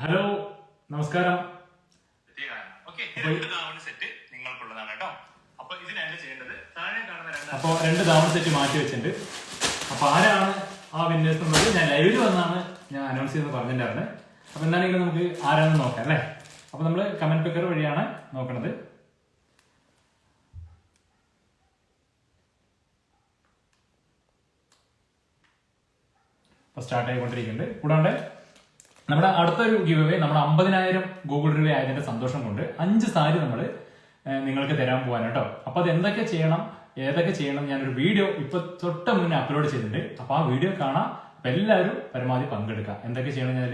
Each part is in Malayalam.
ഹലോ നമസ്കാരം. അപ്പൊ 2 തവണ സെറ്റ് മാറ്റി വെച്ചിട്ടുണ്ട്. അപ്പൊ ആരാണ് ആ വിന്നേഴ്സ് എന്നുള്ളത് ഞാൻ ലൈവിൽ വന്നാണ് ഞാൻ അനൗൺസ് ചെയ്തെന്ന് പറഞ്ഞിട്ടുണ്ടായിരുന്നത്. അപ്പൊ എന്താണെങ്കിലും നമുക്ക് ആരാണെന്ന് നോക്കാം അല്ലേ. അപ്പൊ നമ്മള് കമന്റ് പിക്കർ വഴിയാണ് നോക്കണത്. അപ്പൊ സ്റ്റാർട്ട് ആയിക്കൊണ്ടിരിക്കുന്നുണ്ട്. കൂടാണ്ട് നമ്മുടെ അടുത്തൊരു ഗിവ് അവേ നമ്മുടെ 50,000 ഗൂഗിൾ റിവ്യൂ ആയതിന്റെ സന്തോഷം കൊണ്ട് 5 സാരി നമ്മൾ നിങ്ങൾക്ക് തരാൻ പോകാൻ കേട്ടോ. അപ്പൊ അത് എന്തൊക്കെ ചെയ്യണം ഏതൊക്കെ ചെയ്യണം ഞാനൊരു വീഡിയോ ഇപ്പൊ തൊട്ട് മുന്നേ അപ്ലോഡ് ചെയ്തിട്ടുണ്ട്. അപ്പൊ ആ വീഡിയോ കാണാം. അപ്പൊ എല്ലാവരും പരമാവധി പങ്കെടുക്കാം. എന്തൊക്കെ ചെയ്യണം ഞാൻ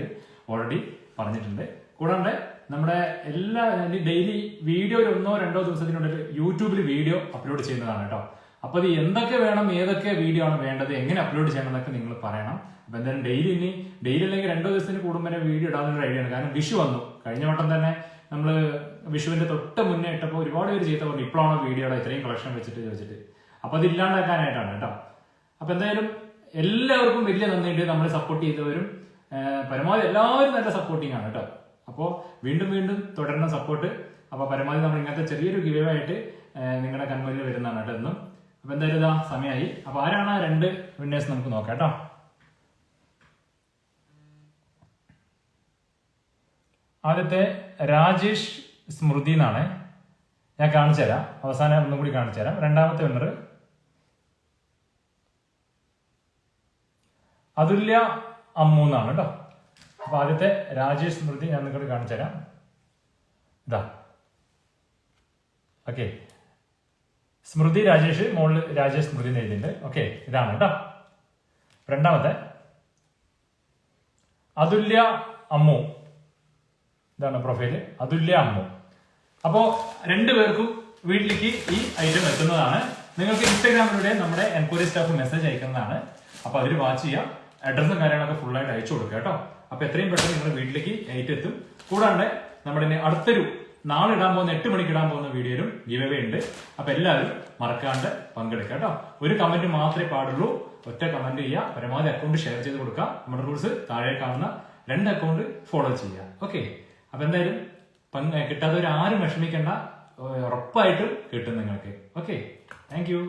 ഓൾറെഡി പറഞ്ഞിട്ടുണ്ട്. കൂടാണ്ട് നമ്മുടെ എല്ലാ ഡെയിലി വീഡിയോ 1-2 ദിവസത്തിനുള്ളിൽ യൂട്യൂബിൽ വീഡിയോ അപ്ലോഡ് ചെയ്യുന്നതാണ് കേട്ടോ. അപ്പൊ അത് എന്തൊക്കെ വേണം ഏതൊക്കെ വീഡിയോ ആണ് വേണ്ടത് എങ്ങനെ അപ്ലോഡ് ചെയ്യണം എന്നൊക്കെ നിങ്ങൾ പറയണം. അപ്പൊ എന്തായാലും ഡെയിലി അല്ലെങ്കിൽ 2 ദിവസത്തിന് കൂടുമ്പോൾ വീഡിയോ ഇടാനുള്ള ഐഡിയ ആണ്. കാരണം വിഷു വന്നു. കഴിഞ്ഞ വട്ടം തന്നെ നമ്മള് വിഷുവിന്റെ തൊട്ട് മുന്നേ ഇട്ടപ്പോൾ ഒരുപാട് പേര് ചെയ്ത പറഞ്ഞു ഇപ്പോഴാണ് വീഡിയോയുടെ ഇത്രയും കളക്ഷൻ വെച്ചിട്ട് ചോദിച്ചിട്ട്. അപ്പൊ അത് ഇല്ലാണ്ടാക്കാനായിട്ടാണ് കേട്ടോ. അപ്പൊ എന്തായാലും എല്ലാവർക്കും വലിയ നന്ദിയുണ്ട്. നമ്മളെ സപ്പോർട്ട് ചെയ്തവരും പരമാവധി എല്ലാവരും നല്ല സപ്പോർട്ടിങ് ആണ് കേട്ടോ. അപ്പോൾ വീണ്ടും തുടരുന്ന സപ്പോർട്ട്. അപ്പൊ പരമാവധി നമ്മൾ ഇങ്ങനത്തെ ചെറിയൊരു ഗിവ് ആയിട്ട് നിങ്ങളുടെ കൺമുന്നിൽ വരുന്നതാണ് കേട്ടോ എന്നും. അപ്പൊ എന്തായാലും ഇതാ സമയമായി. അപ്പൊ ആരാണ് ആ 2 വിന്നേഴ്സ് നമുക്ക് നോക്കാം കേട്ടോ. ആദ്യത്തെ രാജേഷ് സ്മൃതി എന്നാണ്. ഞാൻ കാണിച്ചു തരാം. അവസാനം ഒന്നും കൂടി കാണിച്ചു തരാം. രണ്ടാമത്തെ വിന്നർ അതുല്യ അമ്മു എന്നാണ് കേട്ടോ. അപ്പൊ ആദ്യത്തെ രാജേഷ് സ്മൃതി ഞാൻ നിങ്ങൾക്ക് കാണിച്ചു തരാം. ഇതാ ഓക്കെ. സ്മൃതി രാജേഷ് മോളിൽ രാജേഷ് സ്മൃതി എഴുതിയിട്ടുണ്ട്. ഓക്കെ ഇതാണ് കേട്ടോ. രണ്ടാമത്തെ അതുല്യ അമ്മു. ഇതാണ് പ്രൊഫൈല് അതുല്യ അമ്മു. അപ്പോ 2 പേർക്കും വീട്ടിലേക്ക് ഈ ഐറ്റം എത്തുന്നതാണ്. നിങ്ങൾക്ക് ഇൻസ്റ്റാഗ്രാമിലൂടെ നമ്മുടെ എൻക്വയറി സ്റ്റാഫ് മെസ്സേജ് അയക്കുന്നതാണ്. അപ്പൊ അതിൽ വാച്ച് ചെയ്യാം. അഡ്രസ്സും കാര്യങ്ങളൊക്കെ ഫുൾ ആയിട്ട് അയച്ചു കൊടുക്കുക കേട്ടോ. അപ്പൊ എത്രയും പെട്ടെന്ന് നിങ്ങളുടെ വീട്ടിലേക്ക് ഐറ്റം എത്തും. കൂടാണ്ട് നമ്മുടെ അടുത്തൊരു നാളെ ഇടാൻ പോകുന്ന 8 മണിക്ക് ഇടാൻ പോകുന്ന വീഡിയോയിലും ഗിവ് അവേ ഉണ്ട്. അപ്പൊ എല്ലാവരും മറക്കാണ്ട് പങ്കെടുക്കുക കേട്ടോ. ഒരു കമന്റ് മാത്രമേ പാടുള്ളൂ. ഒറ്റ കമന്റ് ചെയ്യുക. പരമാവധി അക്കൗണ്ട് ഷെയർ ചെയ്ത് കൊടുക്കുക. നമ്മുടെ റൂൾസ് താഴെ കാണുന്ന 2 അക്കൗണ്ട് ഫോളോ ചെയ്യുക. ഓക്കെ. അപ്പൊ എന്തായാലും കിട്ടാത്തവർ ആരും വിഷമിക്കേണ്ട. ഉറപ്പായിട്ടും കിട്ടും നിങ്ങൾക്ക്. Okay thank you.